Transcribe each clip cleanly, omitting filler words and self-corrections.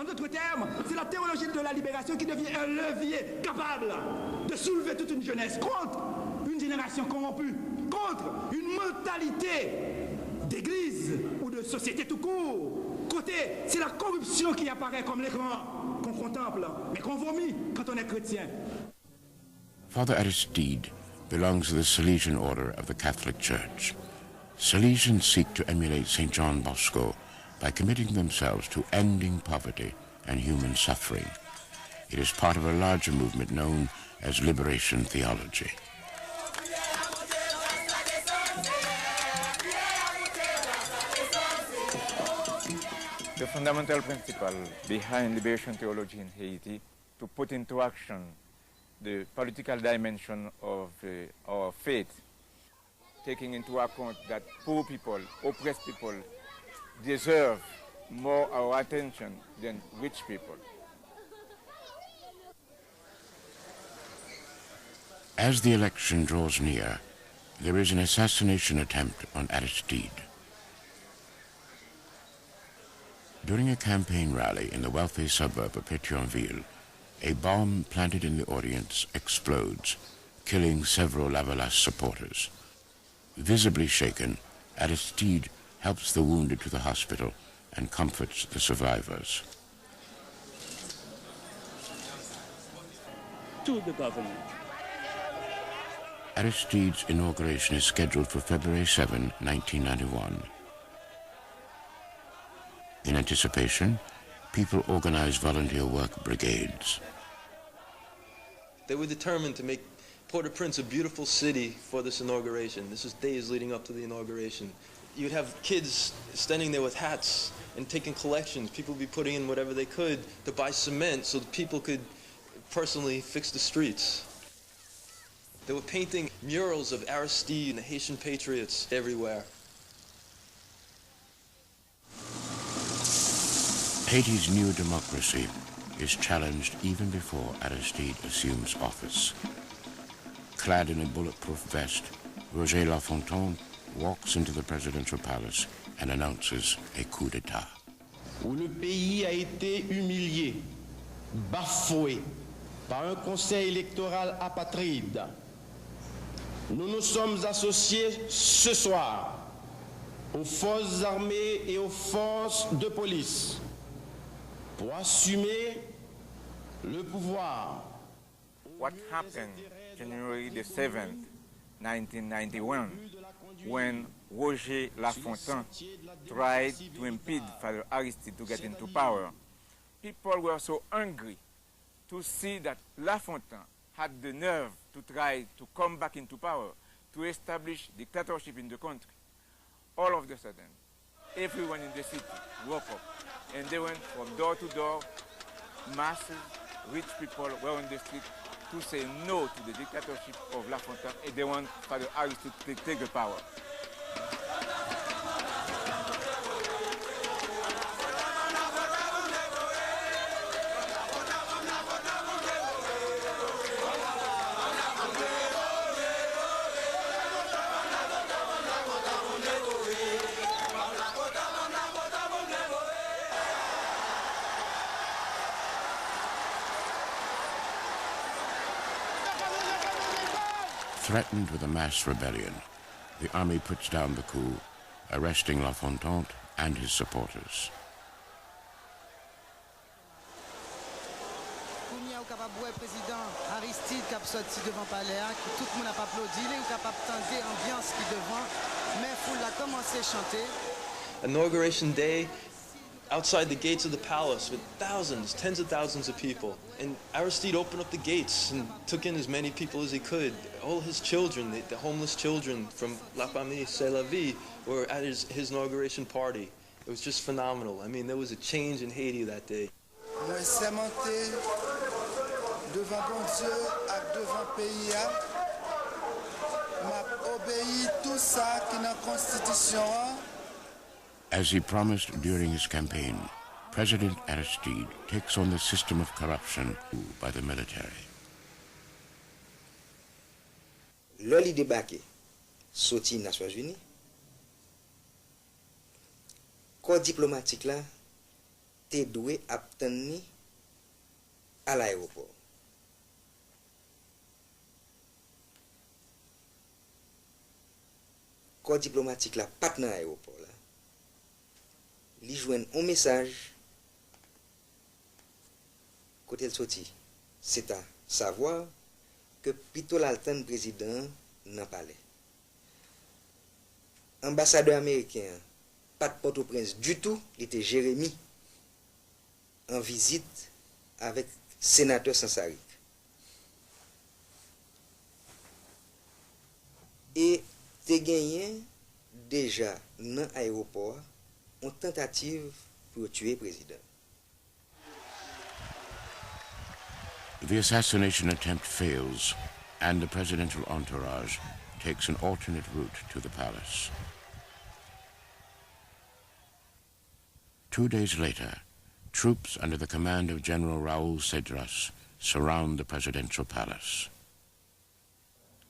En d'autres termes, c'est la théologie de la libération qui devient un levier capable de soulever toute une jeunesse contre une génération corrompue, contre une mentalité d'église ou de société tout court. Côté, c'est la corruption qui apparaît comme l'écran qu'on contemple, mais qu'on vomit quand on est chrétien. Father Aristide belongs to the Salesian order of the Catholic Church. Salesians seek to emulate St. John Bosco by committing themselves to ending poverty and human suffering. It is part of a larger movement known as liberation theology. The fundamental principle behind liberation theology in Haiti to put into action the political dimension of our faith, taking into account that poor people, oppressed people, deserve more our attention than rich people. As the election draws near, there is an assassination attempt on Aristide. During a campaign rally in the wealthy suburb of Pétionville, a bomb planted in the audience explodes, killing several Lavalas supporters. Visibly shaken, Aristide helps the wounded to the hospital and comforts the survivors. To the government. Aristide's inauguration is scheduled for February 7, 1991. In anticipation, people organize volunteer work brigades. They were determined to make Port-au-Prince a beautiful city for this inauguration. This was days leading up to the inauguration. You'd have kids standing there with hats and taking collections. People would be putting in whatever they could to buy cement so that people could personally fix the streets. They were painting murals of Aristide and the Haitian patriots everywhere. Haiti's new democracy is challenged even before Aristide assumes office. Clad in a bulletproof vest, Roger Lafontaine walks into the presidential palace and announces a coup d'etat. Où le pays a été humilié, bafoué par un conseil électoral apatride, nous nous sommes associés ce soir aux forces armées et aux forces de police pour assumer le pouvoir. What happened January the 7th, 1991, when Roger Lafontaine tried to impede Father Aristide to get into power? People were so angry to see that Lafontaine had the nerve to try to come back into power, to establish dictatorship in the country. All of a sudden, everyone in the city woke up, and they went from door to door. Masses, rich people were on the street to say no to the dictatorship of Lafontaine, and they want Father Aristide to take the power. Threatened with a mass rebellion, the army puts down the coup, arresting Lafontaine and his supporters. Président Aristide qui a sorti devant palais, tout le monde a applaudi, il est capable d'entendre l'ambiance qui devant, mais foule a commencé à chanter. Inauguration day, outside the gates of the palace with thousands, tens of thousands of people. And Aristide opened up the gates and took in as many people as he could. All his children, the homeless children from La Famille C'est la Vie were at his inauguration party. It was just phenomenal. I mean, there was a change in Haiti that day. Moi sermenté devant bon Dieu et devant pays, m'a obéi tout ça qui est dans la Constitution. As he promised during his campaign, President Aristide takes on the system of corruption by the military. Loli débarqué, sorti des Nations Unies, corps diplomatique là, te doué obtenir à l'aéroport. Corps diplomatique là, pas dans l'aéroport là. Li joine un message côté sorti. C'est à savoir que plutôt l'altan président n'en palais. Ambassadeur américain, pas de Port-au-Prince du tout, il était Jérémy en visite avec sénateur Sansarik. Et te gagné déjà dans l'aéroport une tentative pour tuer le président. The assassination attempt fails, and the presidential entourage takes an alternate route to the palace. 2 days later, troops under the command of General Raúl Cedras surround the presidential palace.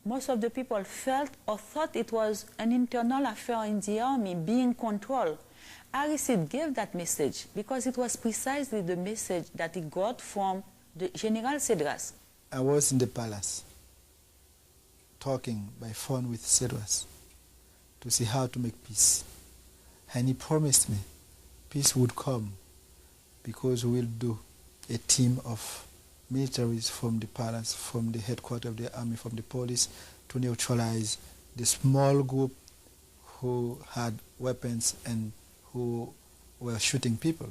Most of the people felt or thought it was an internal affair in the army being controlled. Aristide gave that message because it was precisely the message that he got from the General Cedras. I was in the palace talking by phone with Cedras to see how to make peace. And he promised me peace would come because we'll do a team of militaries from the palace, from the headquarters of the army, from the police, to neutralize the small group who had weapons and who were shooting people.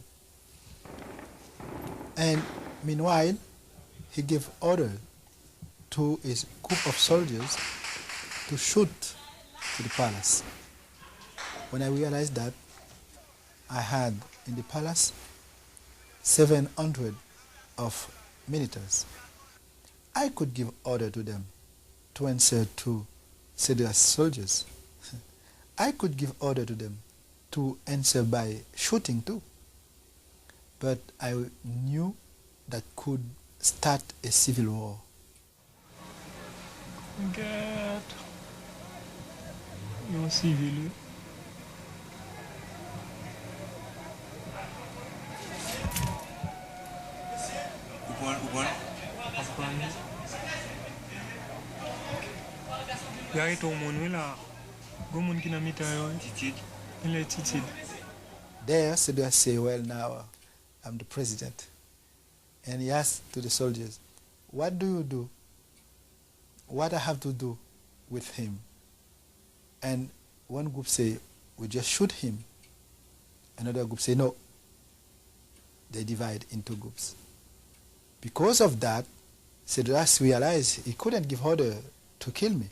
And meanwhile, he gave order to a group of soldiers to shoot to the palace. When I realized that, I had in the palace 700 of militaries. I could give order to them to answer to Cedras soldiers. I could give order to them to answer by shooting too. But I knew that could start a civil war. Get your civil. There, Cedras say, well, now I'm the president. And he asked to the soldiers, what do you do? What I have to do with him? And one group say, we just shoot him. Another group say, no. They divide into groups. Because of that, Cedras realized he couldn't give order to kill me.